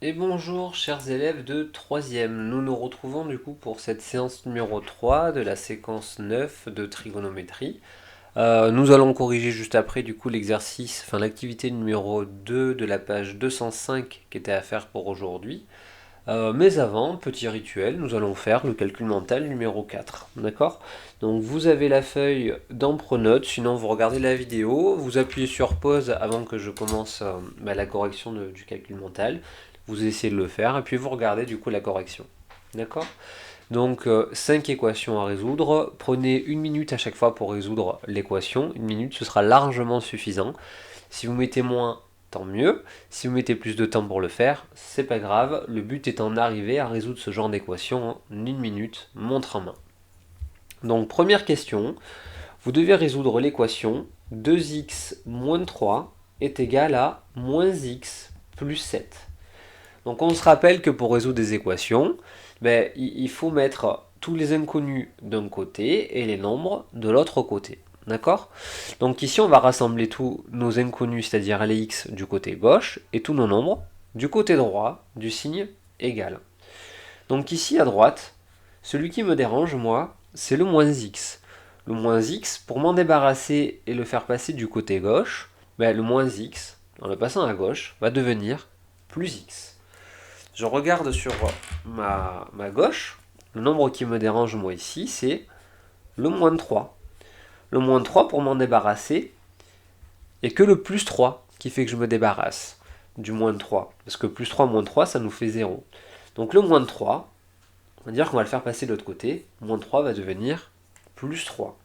Et bonjour chers élèves de troisième. Nous nous retrouvons du coup pour cette séance numéro 3 de la séquence 9 de trigonométrie. Nous allons corriger juste après du coup l'exercice, enfin l'activité numéro 2 de la page 205 qui était à faire pour aujourd'hui. Mais avant, petit rituel, nous allons faire le calcul mental numéro 4. D'accord? Donc vous avez la feuille dans Pronote, sinon vous regardez la vidéo, vous appuyez sur pause avant que je commence la correction du calcul mental. Vous essayez de le faire et puis vous regardez du coup la correction. D'accord? Donc 5 équations à résoudre. Prenez une minute à chaque fois pour résoudre l'équation. Une minute, ce sera largement suffisant. Si vous mettez moins, tant mieux. Si vous mettez plus de temps pour le faire, c'est pas grave. Le but étant d'arriver à résoudre ce genre d'équation en une minute, montre en main. Donc première question, vous devez résoudre l'équation 2x moins 3 est égal à moins x plus 7. Donc on se rappelle que pour résoudre des équations, il faut mettre tous les inconnus d'un côté et les nombres de l'autre côté. D'accord? Donc ici on va rassembler tous nos inconnus, c'est-à-dire les x du côté gauche, et tous nos nombres du côté droit du signe égal. Donc ici à droite, celui qui me dérange moi, c'est le moins x. Le moins x, pour m'en débarrasser et le faire passer du côté gauche, le moins x, en le passant à gauche, va devenir plus x. Je regarde sur ma gauche, le nombre qui me dérange moi ici, c'est le moins 3. Le moins 3 pour m'en débarrasser, et que le plus 3 qui fait que je me débarrasse du moins 3. Parce que plus 3 moins 3, ça nous fait 0. Donc le moins 3, on va dire qu'on va le faire passer de l'autre côté. Moins 3 va devenir plus 3.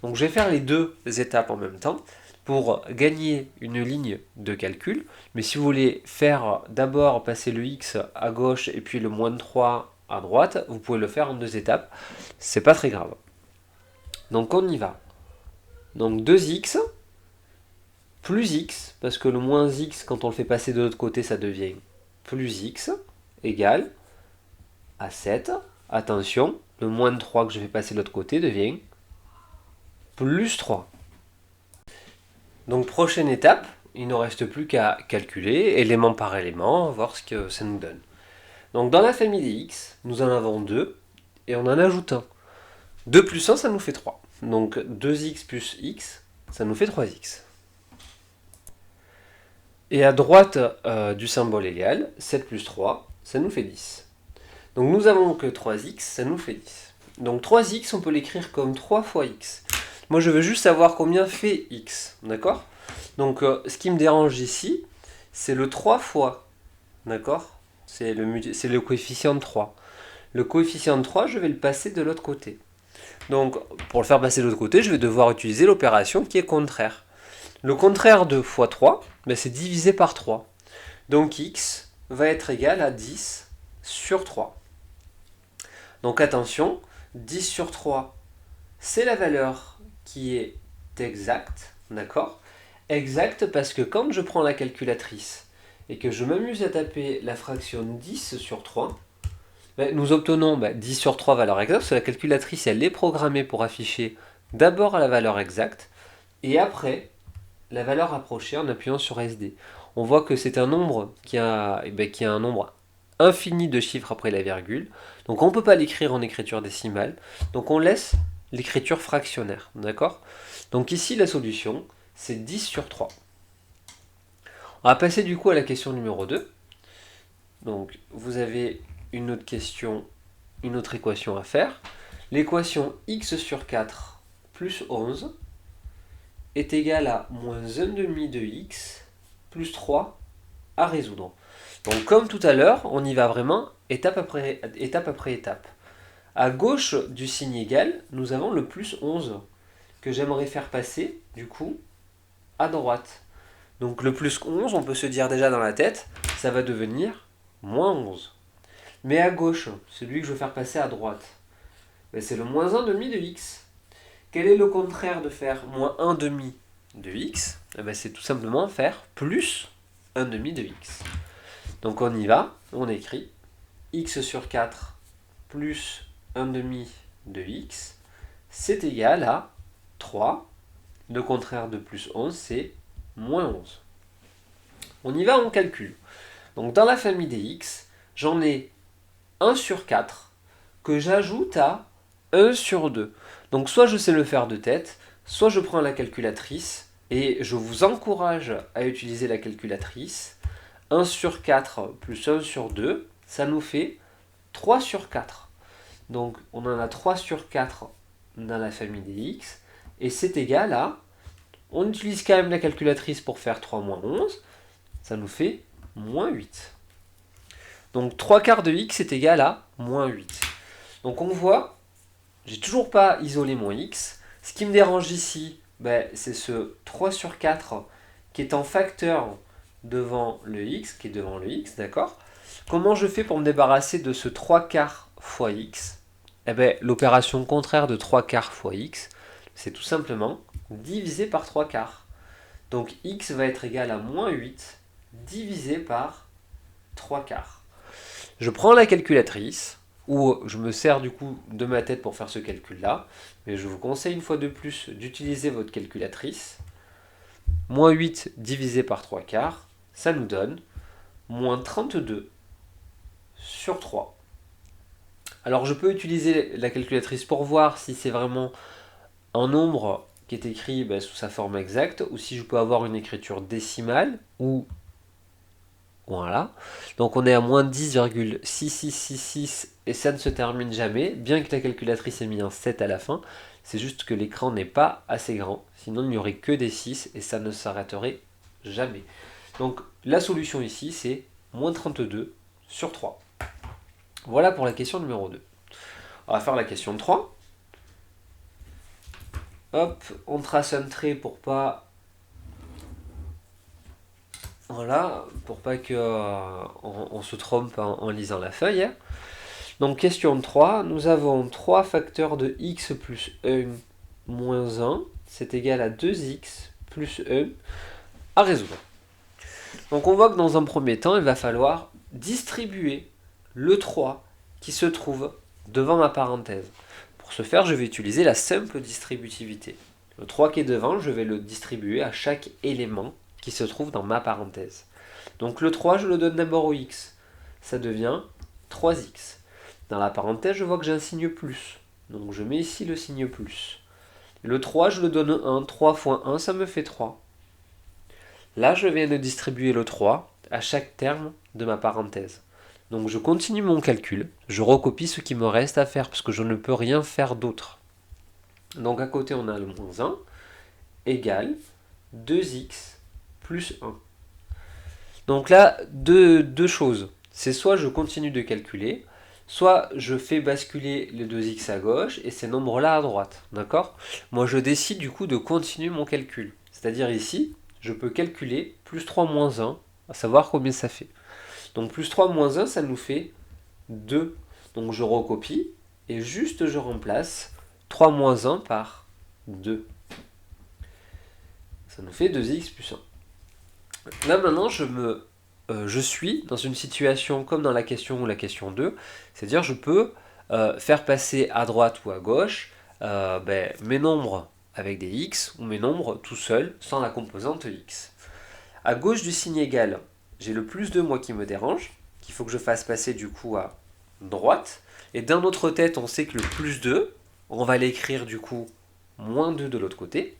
Donc je vais faire les deux étapes en même temps pour gagner une ligne de calcul. Mais si vous voulez faire d'abord passer le x à gauche et puis le moins 3 à droite, vous pouvez le faire en deux étapes. C'est pas très grave. Donc on y va. Donc 2x plus x, parce que le moins x, quand on le fait passer de l'autre côté, ça devient plus x, égale à 7. Attention, le moins 3 que je fais passer de l'autre côté devient plus 3. Donc prochaine étape, il ne reste plus qu'à calculer élément par élément, voir ce que ça nous donne. Donc dans la famille des x, nous en avons 2 et on en ajoute un. 2 plus 1, ça nous fait 3. Donc 2x plus x, ça nous fait 3x. Et à droite du symbole égal, 7 plus 3, ça nous fait 10. Donc nous avons que 3x, ça nous fait 10. Donc 3x, on peut l'écrire comme 3 fois x. Moi je veux juste savoir combien fait x, d'accord? Donc ce qui me dérange ici, c'est le 3 fois, d'accord? C'est le coefficient de 3. Le coefficient de 3, je vais le passer de l'autre côté. Donc pour le faire passer de l'autre côté, je vais devoir utiliser l'opération qui est contraire. Le contraire de fois 3, c'est divisé par 3. Donc x va être égal à 10 sur 3. Donc attention, 10 sur 3, c'est la valeur qui est exacte, d'accord? Exacte parce que quand je prends la calculatrice et que je m'amuse à taper la fraction 10 sur 3, nous obtenons 10 sur 3 valeur exacte, parce que la calculatrice elle est programmée pour afficher d'abord la valeur exacte et après la valeur rapprochée en appuyant sur SD. On voit que c'est un nombre qui a un nombre infini de chiffres après la virgule, donc on ne peut pas l'écrire en écriture décimale, donc on laisse l'écriture fractionnaire, d'accord? Donc ici la solution c'est 10 sur 3. On va passer du coup à la question numéro 2. Donc vous avez une autre question, une autre équation à faire. L'équation x sur 4 plus 11 est égale à moins 1 demi de x plus 3 à résoudre. Donc comme tout à l'heure, on y va vraiment étape après étape. À gauche du signe égal, nous avons le plus 11 que j'aimerais faire passer, du coup, à droite. Donc le plus 11, on peut se dire déjà dans la tête, ça va devenir moins 11. Mais à gauche, celui que je veux faire passer à droite, c'est le moins 1 demi de x. Quel est le contraire de faire moins 1 demi de x? C'est tout simplement faire plus 1 demi de x. Donc on y va, on écrit x sur 4 plus 1 demi de x, c'est égal à 3. Le contraire de plus 11, c'est moins 11. On y va, on calcule. Donc dans la famille des x, j'en ai 1 sur 4 que j'ajoute à 1 sur 2. Donc soit je sais le faire de tête, soit je prends la calculatrice et je vous encourage à utiliser la calculatrice. 1 sur 4 plus 1 sur 2, ça nous fait 3 sur 4. Donc on en a 3 sur 4 dans la famille des x, et c'est égal à, on utilise quand même la calculatrice pour faire 3 moins 11, ça nous fait moins 8. Donc 3 quarts de x est égal à moins 8. Donc on voit, j'ai toujours pas isolé mon x. Ce qui me dérange ici, c'est ce 3 sur 4 qui est en facteur devant le x, qui est devant le x, d'accord? Comment je fais pour me débarrasser de ce 3 quarts fois x? L'opération contraire de 3 quarts fois x, c'est tout simplement divisé par 3 quarts. Donc x va être égal à moins 8 divisé par 3 quarts. Je prends la calculatrice, ou je me sers du coup de ma tête pour faire ce calcul-là, mais je vous conseille une fois de plus d'utiliser votre calculatrice. Moins 8 divisé par 3 quarts, ça nous donne moins 32 sur 3. Alors je peux utiliser la calculatrice pour voir si c'est vraiment un nombre qui est écrit sous sa forme exacte, ou si je peux avoir une écriture décimale, ou voilà. Donc on est à moins 10,6666 et ça ne se termine jamais, bien que la calculatrice ait mis un 7 à la fin. C'est juste que l'écran n'est pas assez grand, sinon il n'y aurait que des 6 et ça ne s'arrêterait jamais. Donc la solution ici, c'est moins 32 sur 3. Voilà pour la question numéro 2. On va faire la question 3. Hop, on trace un trait pour pas... Voilà, pour pas que on se trompe en lisant la feuille. Donc question 3, nous avons 3 facteurs de x plus 1 moins 1, c'est égal à 2x plus 1 à résoudre. Donc on voit que dans un premier temps, il va falloir distribuer le 3 qui se trouve devant ma parenthèse. Pour ce faire, je vais utiliser la simple distributivité. Le 3 qui est devant, je vais le distribuer à chaque élément qui se trouve dans ma parenthèse. Donc le 3, je le donne d'abord au x. Ça devient 3x. Dans la parenthèse, je vois que j'ai un signe plus. Donc je mets ici le signe plus. Le 3, je le donne 1. 3 fois 1, ça me fait 3. Là, je viens de distribuer le 3 à chaque terme de ma parenthèse. Donc je continue mon calcul. Je recopie ce qui me reste à faire parce que je ne peux rien faire d'autre. Donc à côté, on a le moins 1 égale 2x plus 1. Donc là, deux choses. C'est soit je continue de calculer, soit je fais basculer les 2x à gauche et ces nombres-là à droite. D'accord? Moi, je décide du coup de continuer mon calcul. C'est-à-dire ici, je peux calculer plus 3 moins 1, à savoir combien ça fait. Donc plus 3 moins 1, ça nous fait 2. Donc je recopie et juste je remplace 3 moins 1 par 2. Ça nous fait 2x plus 1. Là maintenant, je suis dans une situation comme dans la question ou la question 2, c'est-à-dire je peux faire passer à droite ou à gauche mes nombres avec des x ou mes nombres tout seuls sans la composante x. À gauche du signe égal, j'ai le plus 2 moi qui me dérange, qu'il faut que je fasse passer du coup à droite. Et d'un autre tête, on sait que le plus 2, on va l'écrire du coup moins 2 de l'autre côté.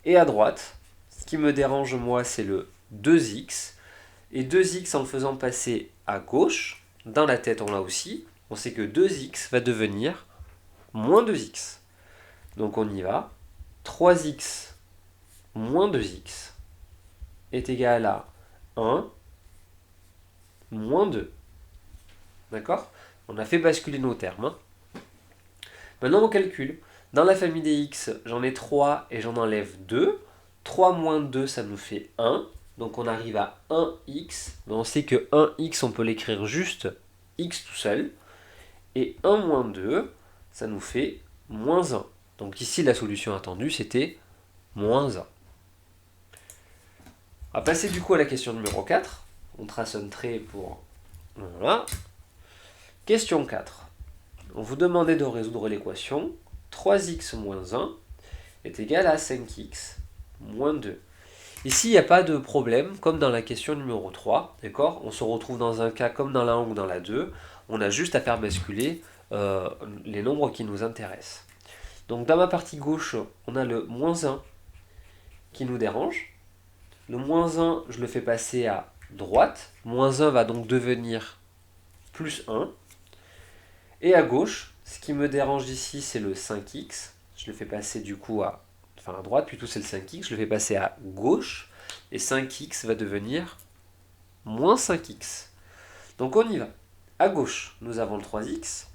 Et à droite, ce qui me dérange moi, c'est le 2x. Et 2x en le faisant passer à gauche, dans la tête on l'a aussi, on sait que 2x va devenir moins 2x. Donc on y va. 3x moins 2x est égal à 1 moins 2. D'accord? On a fait basculer nos termes. Hein. Maintenant on calcule. Dans la famille des x, j'en ai 3 et j'en enlève 2. 3 moins 2, ça nous fait 1. Donc on arrive à 1x. Mais on sait que 1x, on peut l'écrire juste x tout seul. Et 1 moins 2, ça nous fait moins 1. Donc ici, la solution attendue, c'était moins 1. On va passer du coup à la question numéro 4. On trace un trait pour... Voilà. Question 4. On vous demandait de résoudre l'équation 3x moins 1 est égal à 5x moins 2. Ici, il n'y a pas de problème, comme dans la question numéro 3, d'accord? On se retrouve dans un cas comme dans la 1 ou dans la 2, on a juste à faire basculer les nombres qui nous intéressent. Donc dans ma partie gauche, on a le moins 1 qui nous dérange. Le moins 1, je le fais passer à droite. Moins 1 va donc devenir plus 1. Et à gauche, ce qui me dérange ici, c'est le 5x. Je le fais passer du coup à droite, plutôt c'est le 5x. Je le fais passer à gauche. Et 5x va devenir moins 5x. Donc on y va. À gauche, nous avons le 3x.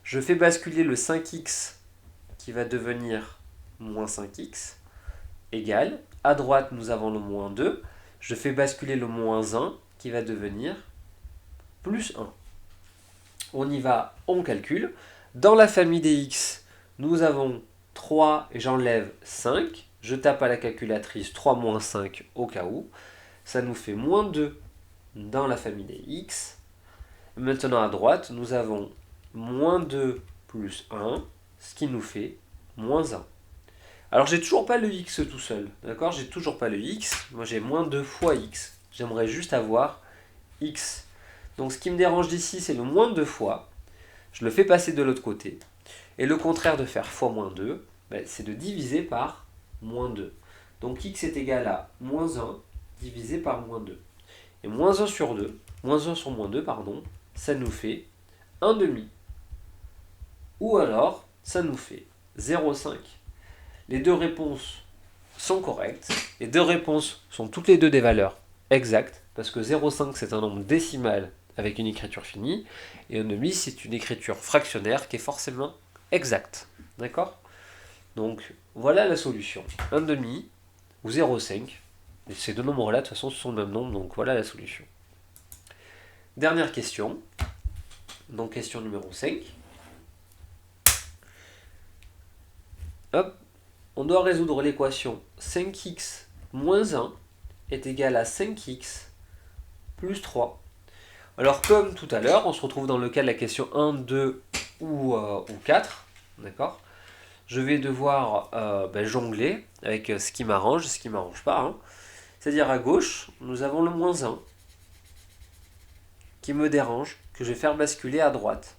Je fais basculer le 5x qui va devenir moins 5x égale. À droite, nous avons le moins 2. Je fais basculer le moins 1 qui va devenir plus 1. On y va, on calcule. Dans la famille des x, nous avons 3 et j'enlève 5. Je tape à la calculatrice 3 moins 5 au cas où. Ça nous fait moins 2 dans la famille des x. Maintenant à droite, nous avons moins 2 plus 1, ce qui nous fait moins 1. Alors j'ai toujours pas le x tout seul, d'accord? J'ai toujours pas le x. Moi j'ai moins 2 fois x. J'aimerais juste avoir x. Donc ce qui me dérange d'ici, c'est le moins 2 fois. Je le fais passer de l'autre côté. Et le contraire de faire fois moins 2, c'est de diviser par moins 2. Donc x est égal à moins 1 divisé par moins 2. Et moins 1 sur 2, moins 1 sur moins 2, pardon, ça nous fait 1 demi. Ou alors, ça nous fait 0,5. Les deux réponses sont correctes. Les deux réponses sont toutes les deux des valeurs exactes, parce que 0,5 c'est un nombre décimal avec une écriture finie, et 1 demi c'est une écriture fractionnaire qui est forcément exacte. D'accord? Donc voilà la solution. 1 demi ou 0,5. Et ces deux nombres-là, de toute façon, ce sont le même nombre, donc voilà la solution. Dernière question. Donc question numéro 5. Hop. On doit résoudre l'équation 5x moins 1 est égal à 5x plus 3. Alors comme tout à l'heure, on se retrouve dans le cas de la question 1, 2 ou 4. D'accord? Je vais devoir jongler avec ce qui m'arrange et ce qui ne m'arrange pas. Hein. C'est-à-dire à gauche, nous avons le moins 1 qui me dérange, que je vais faire basculer à droite.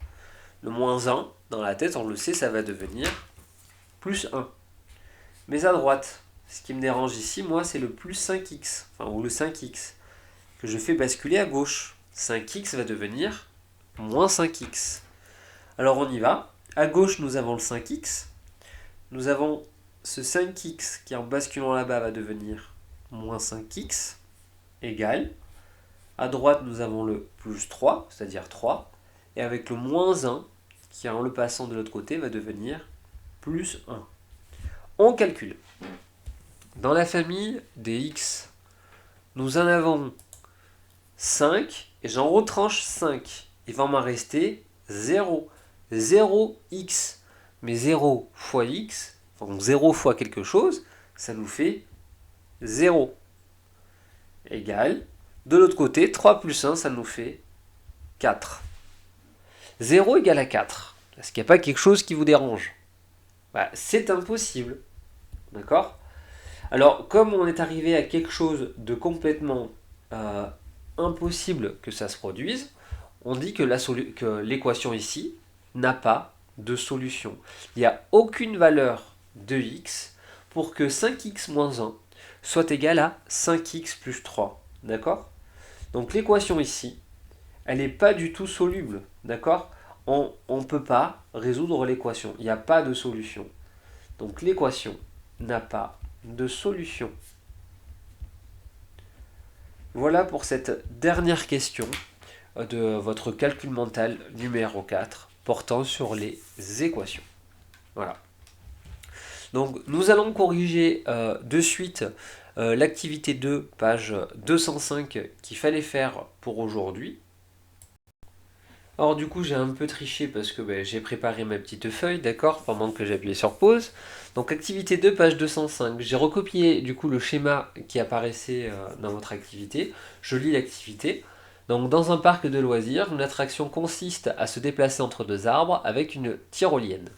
Le moins 1, dans la tête, on le sait, ça va devenir plus 1. Mais à droite, ce qui me dérange ici, moi, c'est le plus 5x, ou le 5x, que je fais basculer à gauche. 5x va devenir moins 5x. Alors on y va. À gauche, nous avons le 5x. Nous avons ce 5x qui, en basculant là-bas, va devenir moins 5x, égale. À droite, nous avons le plus 3, c'est-à-dire 3. Et avec le moins 1, qui, en le passant de l'autre côté, va devenir plus 1. On calcule. Dans la famille des x, nous en avons 5 et j'en retranche 5. Il va m'en rester 0. 0x. Mais 0 fois x, donc 0 fois quelque chose, ça nous fait 0. Égal. De l'autre côté, 3 plus 1, ça nous fait 4. 0 égale à 4. Est-ce qu'il n'y a pas quelque chose qui vous dérange? C'est impossible. D'accord? Alors, comme on est arrivé à quelque chose de complètement impossible que ça se produise, on dit que l'équation ici n'a pas de solution. Il n'y a aucune valeur de x pour que 5x moins 1 soit égal à 5x plus 3. D'accord? Donc l'équation ici, elle n'est pas du tout soluble. D'accord? On ne peut pas résoudre l'équation. Il n'y a pas de solution. Donc l'équation n'a pas de solution. Voilà pour cette dernière question de votre calcul mental numéro 4 portant sur les équations. Voilà. Donc nous allons corriger de suite l'activité 2, page 205 qu'il fallait faire pour aujourd'hui. Alors du coup j'ai un peu triché parce que j'ai préparé ma petite feuille, d'accord, pendant que j'appuyais sur pause. Donc activité 2, page 205. J'ai recopié du coup le schéma qui apparaissait dans votre activité. Je lis l'activité. Donc dans un parc de loisirs, une attraction consiste à se déplacer entre deux arbres avec une tyrolienne.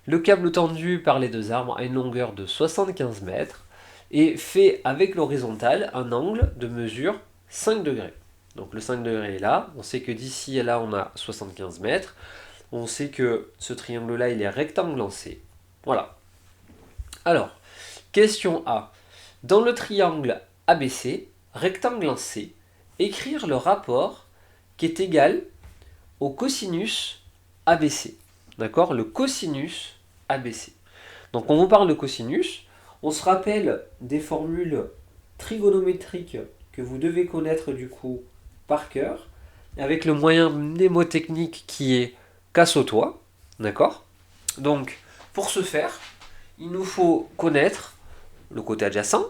Le câble tendu par les deux arbres a une longueur de 75 mètres et fait avec l'horizontale un angle de mesure 5 degrés. Donc le 5 degrés est là, on sait que d'ici à là on a 75 mètres, on sait que ce triangle-là il est rectangle en C. Voilà. Alors, question A. Dans le triangle ABC, rectangle en C, écrire le rapport qui est égal au cosinus ABC. D'accord? Le cosinus ABC. Donc on vous parle de cosinus, on se rappelle des formules trigonométriques que vous devez connaître du coup par cœur, avec le moyen mnémotechnique qui est casse-au-toi, d'accord? Donc pour ce faire, il nous faut connaître le côté adjacent,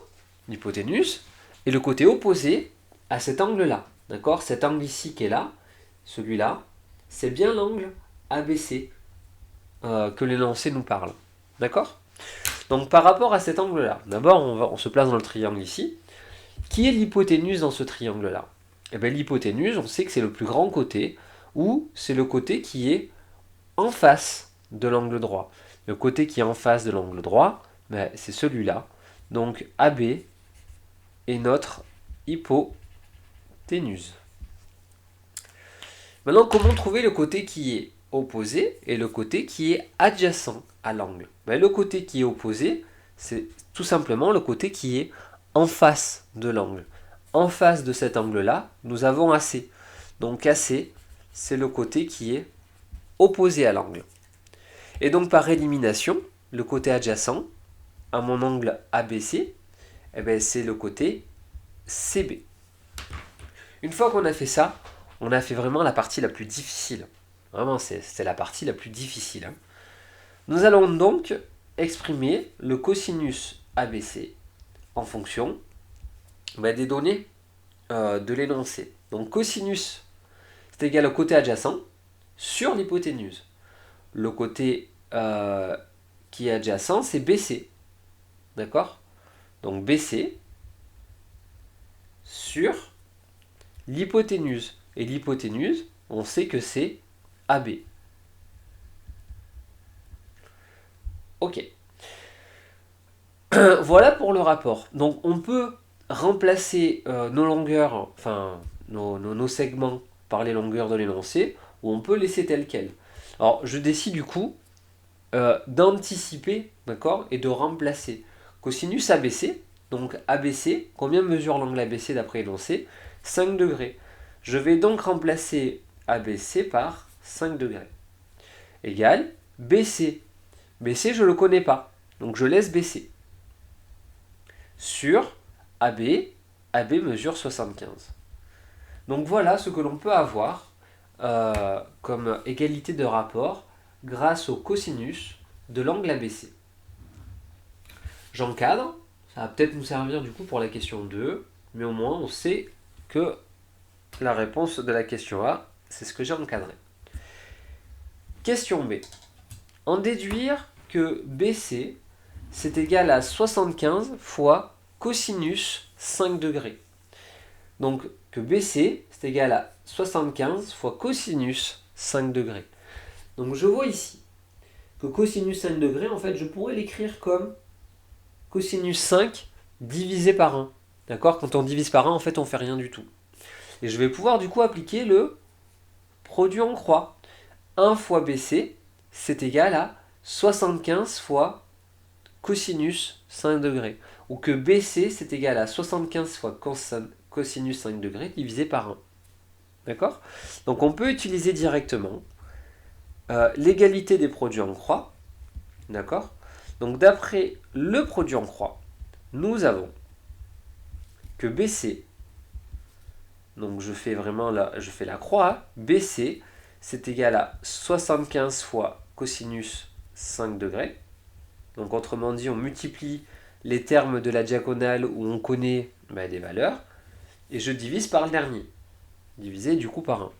l'hypoténuse, et le côté opposé à cet angle-là, d'accord? Cet angle ici qui est là, celui-là, c'est bien l'angle ABC que l'énoncé nous parle, d'accord? Donc par rapport à cet angle-là, d'abord on se place dans le triangle ici. Qui est l'hypoténuse dans ce triangle-là? Eh bien l'hypoténuse, on sait que c'est le plus grand côté, ou c'est le côté qui est en face de l'angle droit. Le côté qui est en face de l'angle droit, ben, c'est celui-là. Donc AB est notre hypoténuse. Maintenant, comment trouver le côté qui est opposé et le côté qui est adjacent à l'angle? Ben, le côté qui est opposé, c'est tout simplement le côté qui est en face de l'angle. En face de cet angle-là, nous avons AC. Donc AC, c'est le côté qui est opposé à l'angle. Et donc par élimination, le côté adjacent à mon angle ABC, eh ben, c'est le côté CB. Une fois qu'on a fait ça, on a fait vraiment la partie la plus difficile. Vraiment, c'est la partie la plus difficile. Hein. Nous allons donc exprimer le cosinus ABC en fonction des données de l'énoncé. Donc cosinus, c'est égal au côté adjacent sur l'hypoténuse. Le côté qui est adjacent, c'est BC. D'accord? Donc BC sur l'hypoténuse. Et l'hypoténuse, on sait que c'est AB. Ok. Voilà pour le rapport. Donc on peut remplacer nos longueurs, enfin nos segments par les longueurs de l'énoncé, ou on peut laisser tel quel. Alors je décide du coup d'anticiper, d'accord, et de remplacer cosinus ABC. Donc ABC, combien mesure l'angle ABC d'après l'énoncé? 5 degrés. Je vais donc remplacer ABC par 5 degrés. Égal BC. BC, je ne le connais pas. Donc je laisse BC. Sur AB, AB mesure 75. Donc voilà ce que l'on peut avoir comme égalité de rapport grâce au cosinus de l'angle ABC. J'encadre, ça va peut-être nous servir du coup pour la question 2, mais au moins on sait que la réponse de la question A, c'est ce que j'ai encadré. Question B. En déduire que BC, c'est égal à 75 fois cosinus 5 degrés. Donc que BC, c'est égal à 75 fois cosinus 5 degrés. Donc je vois ici que cosinus 5 degrés, en fait, je pourrais l'écrire comme cosinus 5 divisé par 1. D'accord? Quand on divise par 1, en fait, on ne fait rien du tout. Et je vais pouvoir du coup appliquer le produit en croix. 1 fois BC, c'est égal à 75 fois cosinus 5 degrés. Ou que BC, c'est égal à 75 fois cosinus 5 degrés divisé par 1. D'accord? Donc on peut utiliser directement l'égalité des produits en croix. D'accord? Donc d'après le produit en croix, nous avons que BC, donc je fais la croix, BC, c'est égal à 75 fois cosinus 5 degrés. Donc autrement dit, on multiplie les termes de la diagonale où on connaît des valeurs, et je divise par le dernier. Divisé du coup par 1.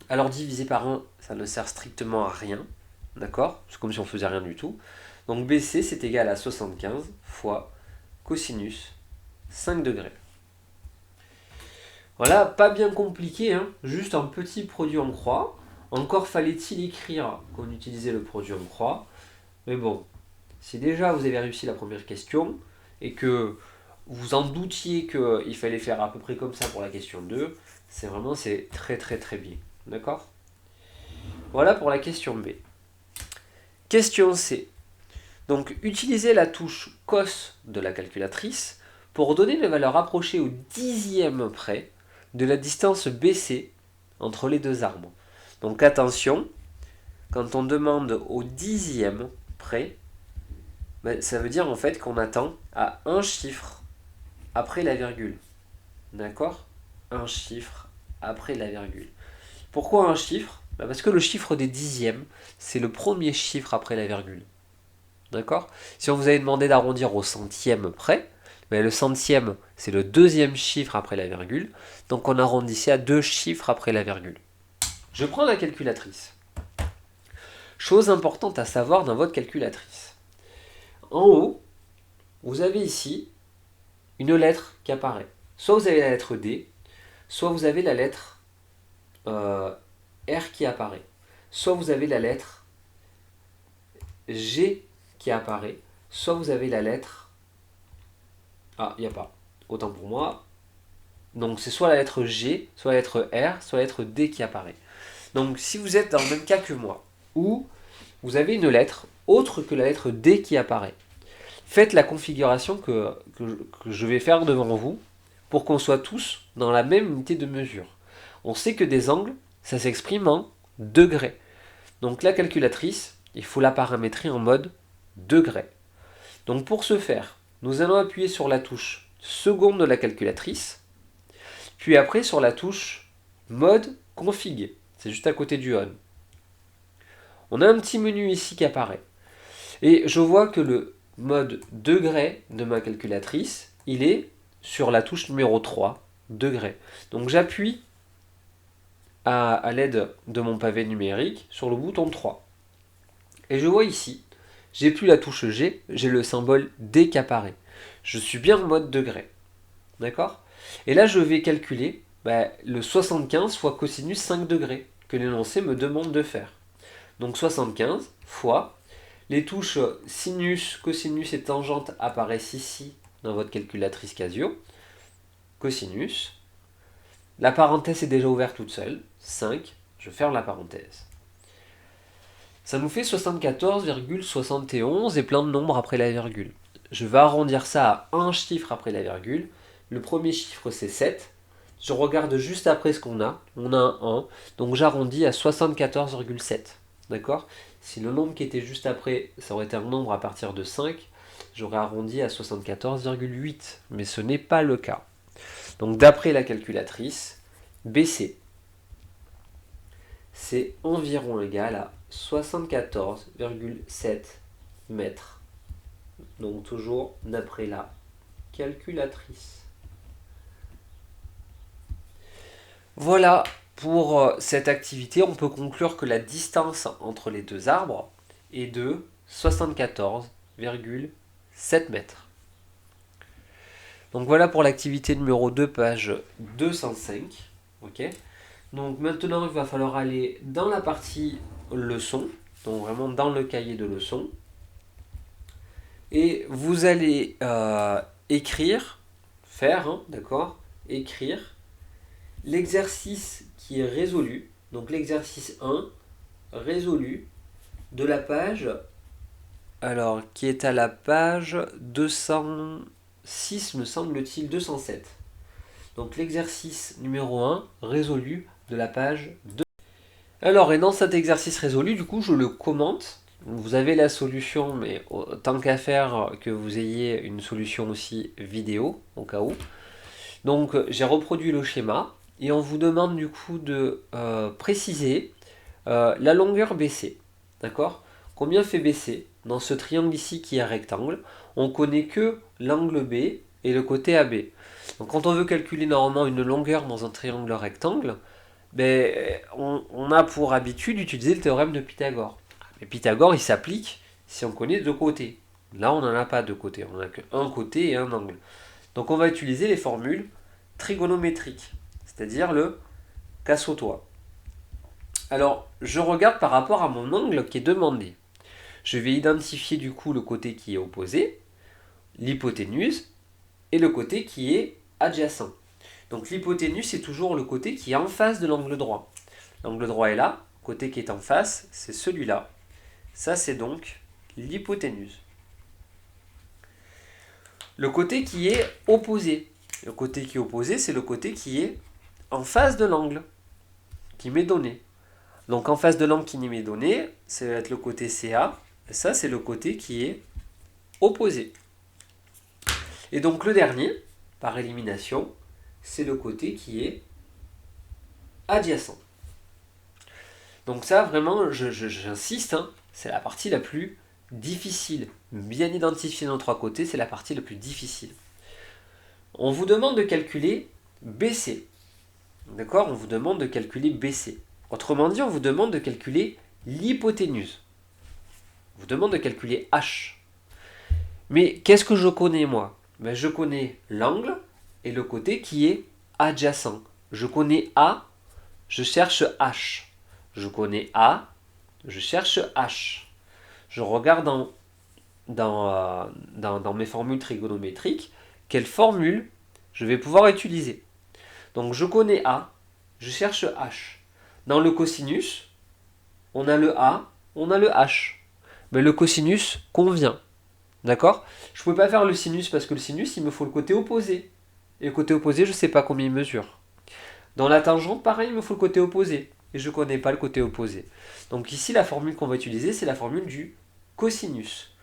Alors diviser par 1, ça ne sert strictement à rien. D'accord? C'est comme si on faisait rien du tout. Donc BC, c'est égal à 75 fois cosinus 5 degrés. Voilà, pas bien compliqué, hein, juste un petit produit en croix. Encore fallait-il écrire qu'on utilisait le produit en croix. Mais bon, si déjà vous avez réussi la première question, et que vous en doutiez qu'il fallait faire à peu près comme ça pour la question 2, c'est très très très bien. D'accord? Voilà pour la question B. Question C. Donc, utilisez la touche cos de la calculatrice pour donner une valeur approchée au dixième près de la distance BC entre les deux arbres. Donc, attention, quand on demande au dixième près, ben, ça veut dire en fait qu'on attend à un chiffre après la virgule. D'accord? Un chiffre après la virgule. Pourquoi un chiffre? Ben parce que le chiffre des dixièmes, c'est le premier chiffre après la virgule. D'accord? Si on vous avait demandé d'arrondir au centième près, ben le centième, c'est le deuxième chiffre après la virgule, donc on arrondissait à deux chiffres après la virgule. Je prends la calculatrice. Chose importante à savoir dans votre calculatrice. En haut, vous avez ici une lettre qui apparaît. Soit vous avez la lettre D, soit vous avez la lettre R qui apparaît. Soit vous avez la lettre G qui apparaît. Soit vous avez la lettre... Ah, il n'y a pas. Autant pour moi. Donc c'est soit la lettre G, soit la lettre R, soit la lettre D qui apparaît. Donc si vous êtes dans le même cas que moi, où vous avez une lettre autre que la lettre D qui apparaît, faites la configuration que je vais faire devant vous pour qu'on soit tous dans la même unité de mesure. On sait que des angles, ça s'exprime en degrés. Donc la calculatrice, il faut la paramétrer en mode degrés. Donc pour ce faire, nous allons appuyer sur la touche seconde de la calculatrice, puis après sur la touche mode config. C'est juste à côté du on. On a un petit menu ici qui apparaît. Et je vois que le mode degré de ma calculatrice, il est sur la touche numéro 3, degré. Donc j'appuie à l'aide de mon pavé numérique sur le bouton 3. Et je vois ici, j'ai plus la touche G, j'ai le symbole D qui apparaît. Je suis bien en mode degré. D'accord? Et là, je vais calculer le 75 fois cosinus 5 degrés que l'énoncé me demande de faire. Donc 75 fois, les touches sinus, cosinus et tangente apparaissent ici dans votre calculatrice Casio. Cosinus. La parenthèse est déjà ouverte toute seule. 5, je ferme la parenthèse. Ça nous fait 74,71 et plein de nombres après la virgule. Je vais arrondir ça à un chiffre après la virgule. Le premier chiffre c'est 7. Je regarde juste après ce qu'on a. On a un 1. Donc j'arrondis à 74,7. D'accord? Si le nombre qui était juste après, ça aurait été un nombre à partir de 5, j'aurais arrondi à 74,8. Mais ce n'est pas le cas. Donc d'après la calculatrice, BC, c'est environ égal à 74,7 mètres. Donc toujours d'après la calculatrice. Voilà pour cette activité. On peut conclure que la distance entre les deux arbres est de 74,7 mètres. Donc voilà pour l'activité numéro 2, page 205. Ok. Donc maintenant, il va falloir aller dans la partie leçon, donc vraiment dans le cahier de leçon. Et vous allez écrire, d'accord, écrire l'exercice qui est résolu, donc l'exercice 1, résolu de la page, alors qui est à la page 206, me semble-t-il, 207. Donc l'exercice numéro 1, résolu de la page 2. Alors, et dans cet exercice résolu, du coup, je le commente. Vous avez la solution, mais tant qu'à faire que vous ayez une solution aussi vidéo, au cas où. Donc, j'ai reproduit le schéma, et on vous demande du coup de préciser la longueur BC. D'accord? Combien fait BC? Dans ce triangle ici qui est rectangle, on connaît que l'angle B et le côté AB. Donc quand on veut calculer normalement une longueur dans un triangle rectangle, on a pour habitude d'utiliser le théorème de Pythagore. Mais Pythagore, il s'applique si on connaît deux côtés. Là, on n'en a pas deux côtés, on n'a qu'un côté et un angle. Donc on va utiliser les formules trigonométriques, c'est-à-dire le casse-au-toit. Alors, je regarde par rapport à mon angle qui est demandé. Je vais identifier du coup le côté qui est opposé. l'hypoténuse et le côté qui est adjacent. Donc l'hypoténuse, c'est toujours le côté qui est en face de l'angle droit. L'angle droit est là, le côté qui est en face, c'est celui-là. Ça, c'est donc l'hypoténuse. Le côté qui est opposé. Le côté qui est opposé, c'est le côté qui est en face de l'angle qui m'est donné. Donc en face de l'angle qui m'est donné, ça va être le côté CA. Et ça, c'est le côté qui est opposé. Et donc le dernier, par élimination, c'est le côté qui est adjacent. Donc ça, vraiment, j'insiste, hein, c'est la partie la plus difficile. Bien identifier nos trois côtés, c'est la partie la plus difficile. On vous demande de calculer BC. D'accord? On vous demande de calculer BC. Autrement dit, on vous demande de calculer l'hypoténuse. On vous demande de calculer H. Mais qu'est-ce que je connais, moi? Ben, je connais l'angle et le côté qui est adjacent. Je connais A, je cherche H. Je connais A, je cherche H. Je regarde dans mes formules trigonométriques quelle formule je vais pouvoir utiliser. Donc je connais A, je cherche H. Dans le cosinus, on a le A, on a le H. Mais le cosinus convient. D'accord? Je ne pouvais pas faire le sinus parce que le sinus, il me faut le côté opposé. Et le côté opposé, je ne sais pas combien il mesure. Dans la tangente, pareil, il me faut le côté opposé. Et je ne connais pas le côté opposé. Donc ici, la formule qu'on va utiliser, c'est la formule du cosinus.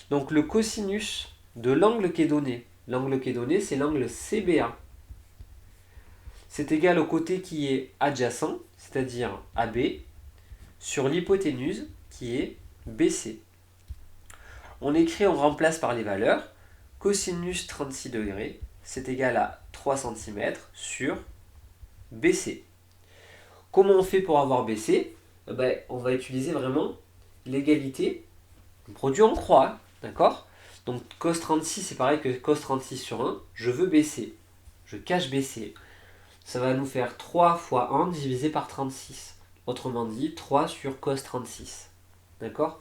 Donc le cosinus de l'angle qui est donné. L'angle qui est donné, c'est l'angle CBA. C'est égal au côté qui est adjacent, c'est-à-dire AB, sur l'hypoténuse qui est BC. On écrit, on remplace par les valeurs. Cosinus 36 degrés, c'est égal à 3 cm sur BC. Comment on fait pour avoir BC? On va utiliser vraiment l'égalité produit en croix. D'accord? Donc cos 36, c'est pareil que cos 36 sur 1. Je veux BC. Je cache BC. Ça va nous faire 3 fois 1 divisé par 36. Autrement dit, 3 sur cos 36. D'accord?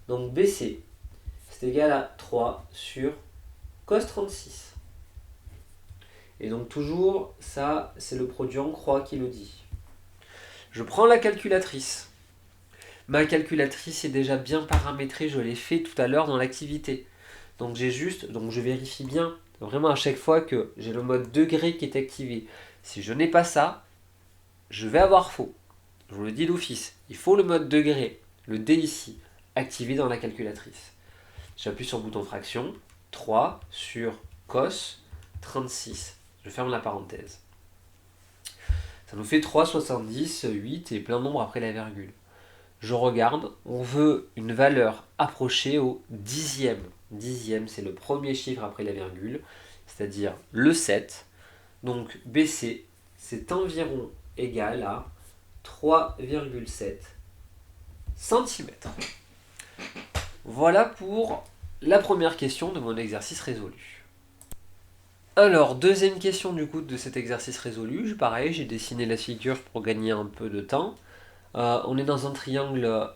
Donc BC, c'est égal à 3 sur cos 36. Et donc toujours, ça, c'est le produit en croix qui le dit. Je prends la calculatrice. Ma calculatrice est déjà bien paramétrée, je l'ai fait tout à l'heure dans l'activité. Donc je vérifie bien, vraiment à chaque fois que j'ai le mode degré qui est activé. Si je n'ai pas ça, je vais avoir faux. Je vous le dis d'office, il faut le mode degré, le D ici, activé dans la calculatrice. J'appuie sur le bouton fraction, 3 sur cos 36. Je ferme la parenthèse. Ça nous fait 3,70, 8 et plein nombre après la virgule. Je regarde, on veut une valeur approchée au dixième. Dixième, c'est le premier chiffre après la virgule, c'est-à-dire le 7. Donc BC, c'est environ égal à 3,7 cm. Voilà pour la première question de mon exercice résolu. Alors, deuxième question du coup de cet exercice résolu. Pareil, j'ai dessiné la figure pour gagner un peu de temps. On est dans un triangle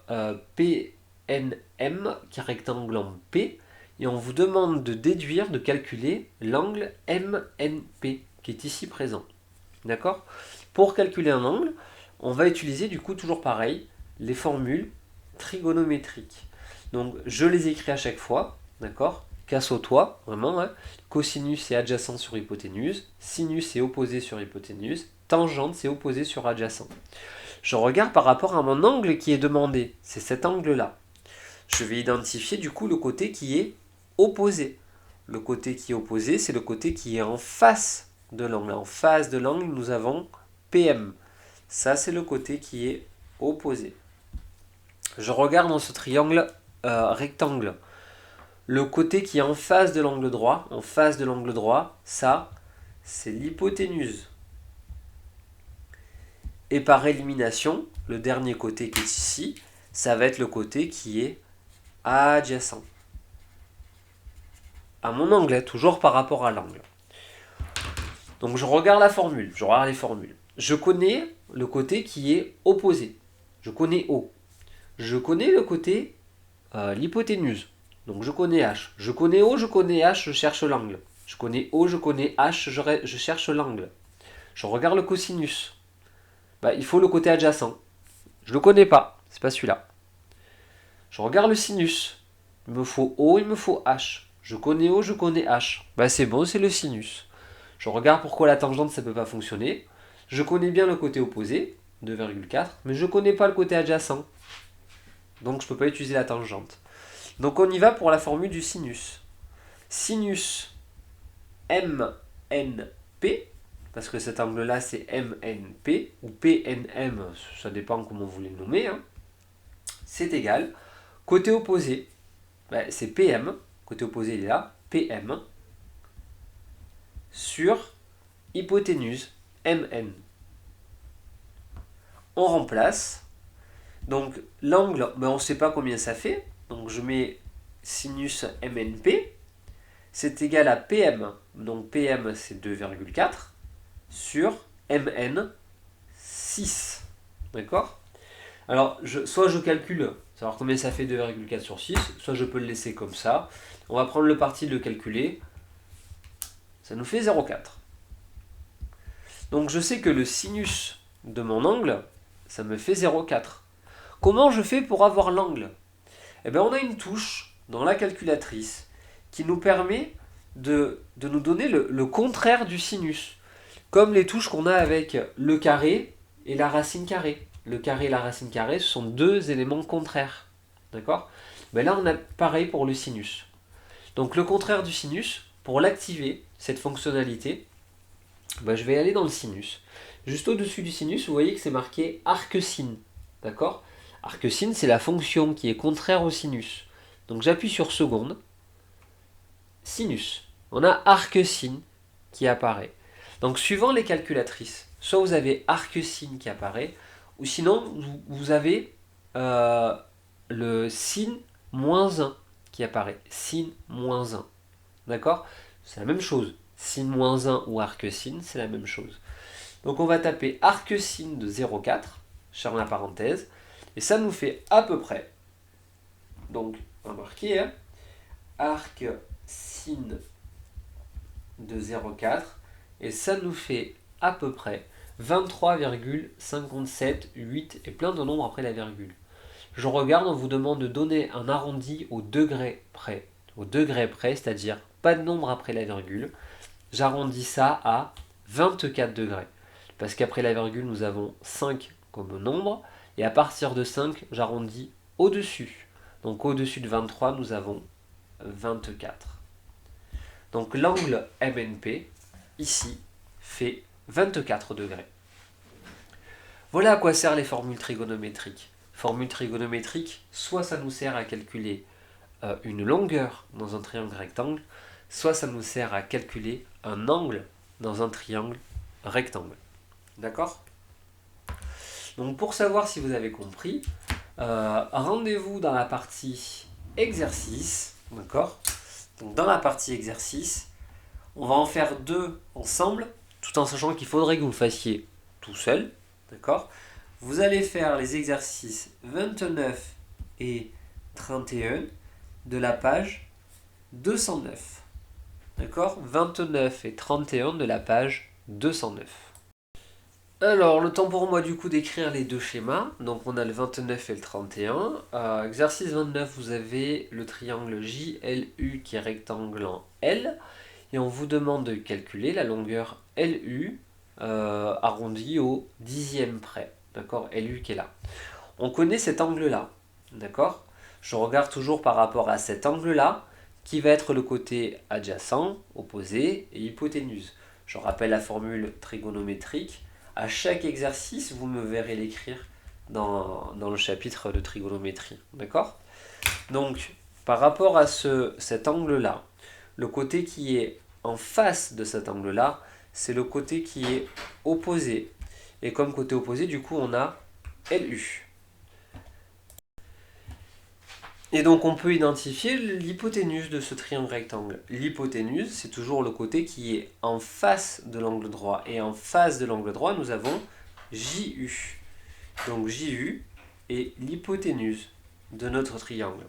PNM qui est rectangle en P. Et on vous demande de déduire, de calculer l'angle MNP qui est ici présent. D'accord? Pour calculer un angle, on va utiliser du coup toujours pareil, les formules trigonométriques. Donc je les écris à chaque fois, d'accord? Casse au toit, vraiment. Hein. Cosinus est adjacent sur hypoténuse, sinus est opposé sur hypoténuse, tangente c'est opposé sur adjacent. Je regarde par rapport à mon angle qui est demandé, c'est cet angle-là. Je vais identifier du coup le côté qui est opposé. Le côté qui est opposé, c'est le côté qui est en face de l'angle. En face de l'angle, nous avons PM. Ça, c'est le côté qui est opposé. Je regarde dans ce triangle rectangle. Le côté qui est en face de l'angle droit, ça, c'est l'hypoténuse. Et par élimination, le dernier côté qui est ici, ça va être le côté qui est adjacent à mon angle, toujours par rapport à l'angle. Donc je regarde la formule, je regarde les formules. Je connais le côté qui est opposé. Je connais O. Je connais le côté l'hypoténuse. Donc je connais H. Je connais O, je connais H, je cherche l'angle. Je connais O, je connais H, je cherche l'angle. Je regarde le cosinus. Bah, il faut le côté adjacent. Je le connais pas, c'est pas celui-là. Je regarde le sinus. Il me faut O, il me faut H. Je connais O, je connais H. Bah c'est bon, c'est le sinus. Je regarde pourquoi la tangente ça peut pas fonctionner. Je connais bien le côté opposé, 2,4, mais je connais pas le côté adjacent. Donc je peux pas utiliser la tangente. Donc on y va pour la formule du sinus. Sinus MNP, parce que cet angle-là c'est MNP, ou PNM, ça dépend comment vous les nommez, hein. C'est égal. Côté opposé, ben, c'est PM, côté opposé il est là, PM, sur hypoténuse MN. On remplace, donc l'angle, ben, on ne sait pas combien ça fait, donc je mets sinus MNP, c'est égal à PM, donc PM c'est 2,4, sur MN 6, d'accord? Alors, soit je calcule, savoir combien ça fait 2,4 sur 6, soit je peux le laisser comme ça. On va prendre le parti de le calculer. Ça nous fait 0,4. Donc je sais que le sinus de mon angle, ça me fait 0,4. Comment je fais pour avoir l'angle? Eh bien, on a une touche dans la calculatrice qui nous permet de nous donner le contraire du sinus. Comme les touches qu'on a avec le carré et la racine carrée. Le carré et la racine carrée, ce sont deux éléments contraires. D'accord? Ben là, on a pareil pour le sinus. Donc le contraire du sinus, pour l'activer, cette fonctionnalité, ben je vais aller dans le sinus. Juste au-dessus du sinus, vous voyez que c'est marqué arc-sin. D'accord? Arc-sin, c'est la fonction qui est contraire au sinus. Donc j'appuie sur seconde. Sinus. On a arc-sin qui apparaît. Donc suivant les calculatrices, soit vous avez arc-sin qui apparaît, ou sinon vous avez le sin moins 1 qui apparaît. Sin moins 1. D'accord? C'est la même chose. Sin moins 1 ou arc-sin, c'est la même chose. Donc on va taper arc-sin de 0,4, je ferme la parenthèse, et ça nous fait à peu près, donc remarquez, hein, arc-sin de 0,4, et ça nous fait à peu près 23,578 et plein de nombres après la virgule. Je regarde, on vous demande de donner un arrondi au degré près. Au degré près, c'est-à-dire pas de nombre après la virgule. J'arrondis ça à 24 degrés. Parce qu'après la virgule, nous avons 5 comme nombre. Et à partir de 5, j'arrondis au-dessus. Donc au-dessus de 23, nous avons 24. Donc l'angle MNP, ici, fait 24 degrés. Voilà à quoi servent les formules trigonométriques. Formules trigonométriques, soit ça nous sert à calculer une longueur dans un triangle rectangle, soit ça nous sert à calculer un angle dans un triangle rectangle. D'accord? Donc pour savoir si vous avez compris, rendez-vous dans la partie exercice. D'accord? Donc dans la partie exercice, on va en faire deux ensemble, tout en sachant qu'il faudrait que vous le fassiez tout seul. D'accord? Vous allez faire les exercices 29 et 31 de la page 209. D'accord? 29 et 31 de la page 209. Alors, le temps pour moi du coup d'écrire les deux schémas. Donc on a le 29 et le 31. Exercice 29, vous avez le triangle JLU qui est rectangle en L. Et on vous demande de calculer la longueur LU arrondie au dixième près. D'accord? LU qui est là. On connaît cet angle-là. D'accord? Je regarde toujours par rapport à cet angle-là, qui va être le côté adjacent, opposé et hypoténuse. Je rappelle la formule trigonométrique. À chaque exercice, vous me verrez l'écrire dans le chapitre de trigonométrie. D'accord? Donc, par rapport à cet angle-là, le côté qui est en face de cet angle-là, c'est le côté qui est opposé. Et comme côté opposé, du coup, on a LU. Et donc on peut identifier l'hypoténuse de ce triangle rectangle. L'hypoténuse, c'est toujours le côté qui est en face de l'angle droit. Et en face de l'angle droit, nous avons JU. Donc JU est l'hypoténuse de notre triangle.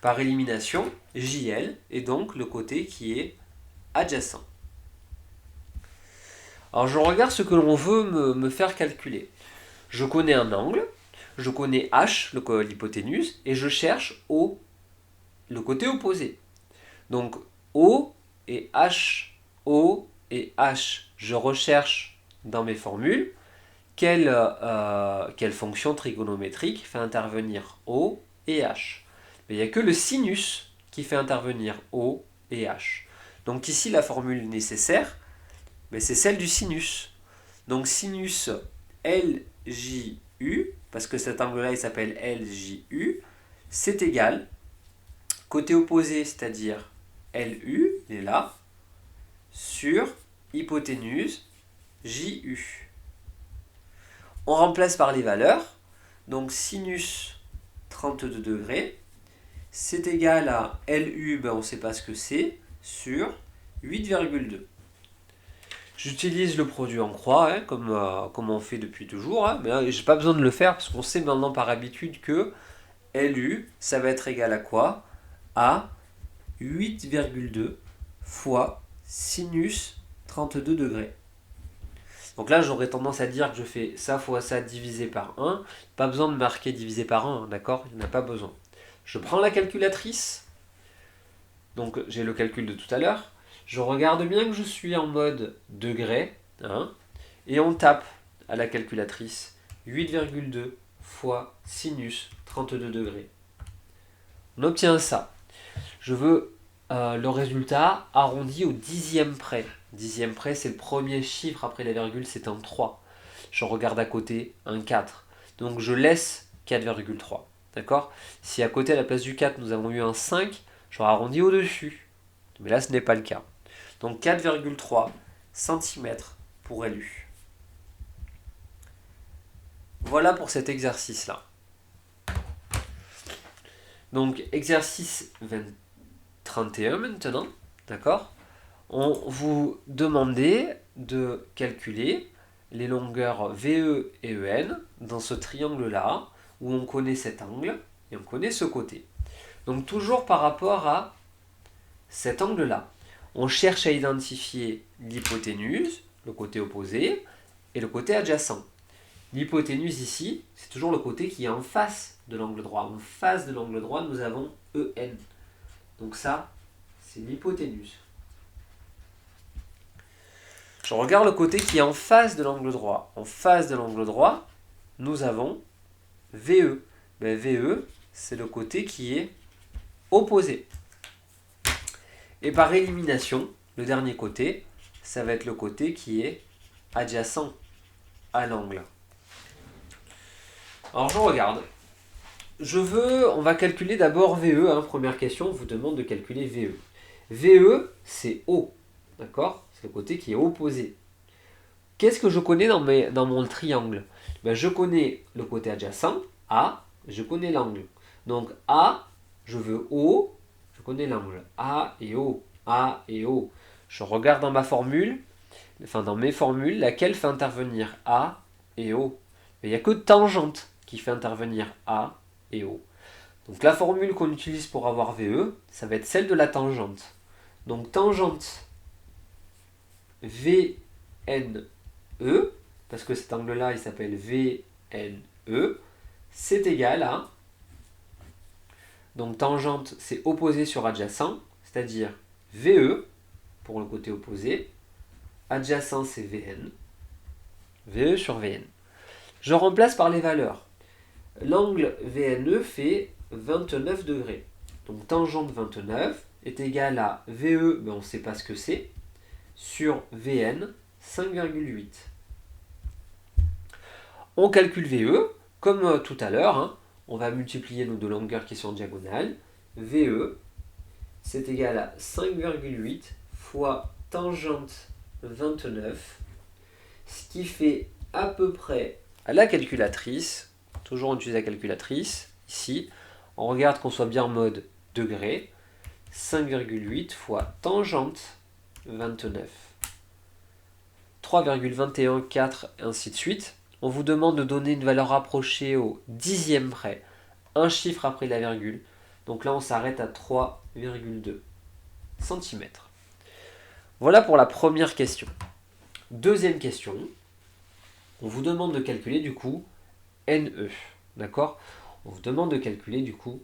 Par élimination, JL est donc le côté qui est adjacent. Alors je regarde ce que l'on veut me faire calculer. Je connais un angle, je connais H, l'hypoténuse, et je cherche O, le côté opposé. Donc O et H, O et H, je recherche dans mes formules quelle fonction trigonométrique fait intervenir O et H. Mais il n'y a que le sinus qui fait intervenir O et H. Donc ici la formule nécessaire, c'est celle du sinus. Donc sinus LJU, parce que cet angle-là il s'appelle LJU, c'est égal, côté opposé, c'est-à-dire LU, il est là, sur hypoténuse JU. On remplace par les valeurs, donc sinus 32 degrés, c'est égal à LU, on ne sait pas ce que c'est, sur 8,2. J'utilise le produit en croix, comme on fait depuis toujours, mais je n'ai pas besoin de le faire parce qu'on sait maintenant par habitude que LU, ça va être égal à quoi? À 8,2 fois sinus 32 degrés. Donc là, j'aurais tendance à dire que je fais ça fois ça divisé par 1. Pas besoin de marquer divisé par 1, d'accord? Il n'y en a pas besoin. Je prends la calculatrice. Donc j'ai le calcul de tout à l'heure. Je regarde bien que je suis en mode degré. Et on tape à la calculatrice 8,2 fois sinus 32 degrés. On obtient ça. Je veux le résultat arrondi au dixième près. Dixième près, c'est le premier chiffre après la virgule, c'est un 3. Je regarde à côté, un 4. Donc je laisse 4,3. D'accord? Si à côté, à la place du 4, nous avons eu un 5, j'aurais arrondi au-dessus. Mais là, ce n'est pas le cas. Donc 4,3 cm pour LU. Voilà pour cet exercice-là. Donc exercice 31 maintenant, d'accord? On vous demandait de calculer les longueurs VE et EN dans ce triangle-là, où on connaît cet angle et on connaît ce côté. Donc toujours par rapport à cet angle-là, on cherche à identifier l'hypoténuse, le côté opposé, et le côté adjacent. L'hypoténuse ici, c'est toujours le côté qui est en face de l'angle droit. En face de l'angle droit, nous avons EN. Donc ça, c'est l'hypoténuse. Je regarde le côté qui est en face de l'angle droit. En face de l'angle droit, nous avons VE. VE, c'est le côté qui est opposé. Et par élimination, le dernier côté, ça va être le côté qui est adjacent à l'angle. Alors je regarde. On va calculer d'abord VE. Première question, on vous demande de calculer VE. VE, c'est O. D'accord? C'est le côté qui est opposé. Qu'est-ce que je connais dans mon triangle? Je connais le côté adjacent, A, je connais l'angle. Donc A, je veux O, je connais l'angle. A et O, A et O. Je regarde dans ma formule, dans mes formules, laquelle fait intervenir A et O. Mais il n'y a que tangente qui fait intervenir A et O. Donc la formule qu'on utilise pour avoir VE, ça va être celle de la tangente. Donc tangente VNE, parce que cet angle-là, il s'appelle VNE, c'est égal à... Donc tangente, c'est opposé sur adjacent, c'est-à-dire VE, pour le côté opposé, adjacent, c'est VN, VE sur VN. Je remplace par les valeurs. L'angle VNE fait 29 degrés. Donc tangente 29 est égal à VE, on ne sait pas ce que c'est, sur VN 5,8. On calcule VE, comme tout à l'heure, on va multiplier nos deux longueurs qui sont en diagonale. VE, c'est égal à 5,8 fois tangente 29, ce qui fait à peu près, à la calculatrice, toujours on utilise la calculatrice, ici, on regarde qu'on soit bien en mode degré, 5,8 fois tangente 29. 3,21, 4, et ainsi de suite. On vous demande de donner une valeur rapprochée au dixième près, un chiffre après la virgule. Donc là, on s'arrête à 3,2 cm. Voilà pour la première question. Deuxième question, on vous demande de calculer du coup NE. D'accord? On vous demande de calculer du coup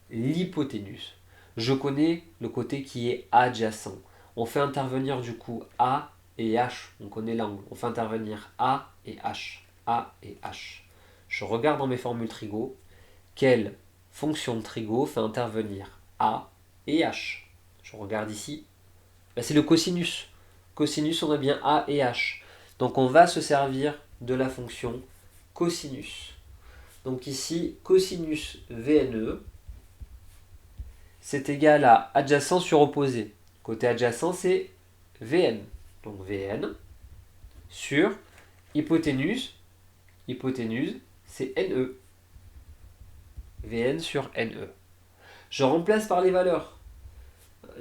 l'hypoténuse. Je connais le côté qui est adjacent. On fait intervenir du coup A et H. On connaît l'angle. On fait intervenir A et H. A et H. Je regarde dans mes formules trigo. Quelle fonction de trigo fait intervenir A et H? Je regarde ici. Ben, c'est le cosinus. Cosinus, on a bien A et H. Donc on va se servir de la fonction cosinus. Donc ici, cosinus VNE, c'est égal à adjacent sur opposé. Côté adjacent, c'est Vn. Donc Vn sur hypoténuse. Hypoténuse, c'est Ne. Vn sur Ne. Je remplace par les valeurs.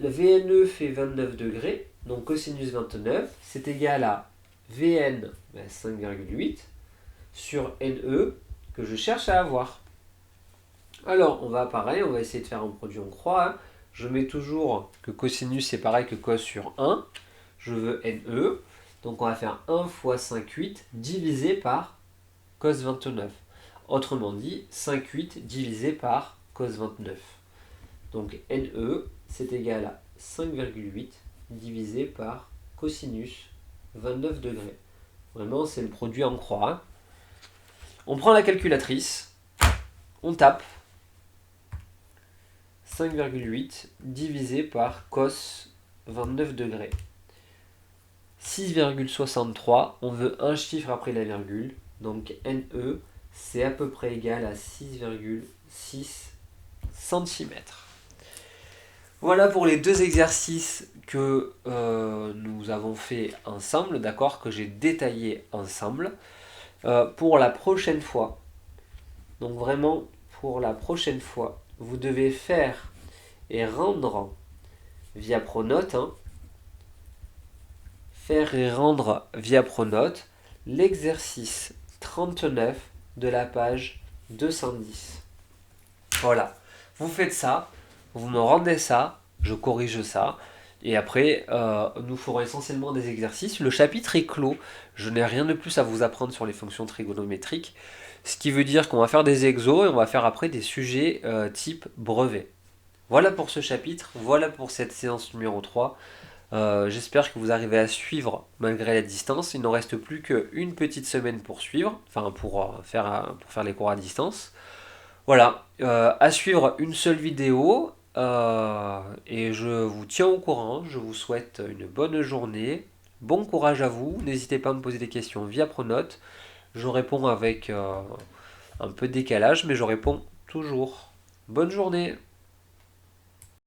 Le Vne fait 29 degrés, donc cosinus 29, c'est égal à Vn 5,8 sur Ne que je cherche à avoir. Alors, on va pareil, on va essayer de faire un produit en croix. Hein. Je mets toujours que cosinus c'est pareil que cos sur 1. Je veux Ne. Donc on va faire 1 fois 5,8 divisé par cos 29. Autrement dit, 5,8 divisé par cos 29. Donc Ne, c'est égal à 5,8 divisé par cosinus 29 degrés. Vraiment, c'est le produit en croix. Hein. On prend la calculatrice, on tape 5,8 divisé par cos 29 degrés. 6,63, on veut un chiffre après la virgule, donc Ne, c'est à peu près égal à 6,6 cm. Voilà pour les deux exercices que nous avons fait ensemble, d'accord, que j'ai détaillé ensemble. Pour la prochaine fois, donc vraiment pour la prochaine fois, vous devez faire et rendre via Pronote, hein, faire et rendre via Pronote l'exercice 39 de la page 210. Voilà, vous faites ça, vous me rendez ça, je corrige ça, et après nous ferons essentiellement des exercices. Le chapitre est clos, je n'ai rien de plus à vous apprendre sur les fonctions trigonométriques, ce qui veut dire qu'on va faire des exos et on va faire après des sujets type brevet. Voilà pour ce chapitre, voilà pour cette séance numéro 3. J'espère que vous arrivez à suivre malgré la distance. Il n'en reste plus qu'une petite semaine pour suivre, enfin pour faire les cours à distance. Voilà, à suivre une seule vidéo et je vous tiens au courant. Je vous souhaite une bonne journée, bon courage à vous. N'hésitez pas à me poser des questions via Pronote. Je réponds avec un peu de décalage, mais je réponds toujours. Bonne journée!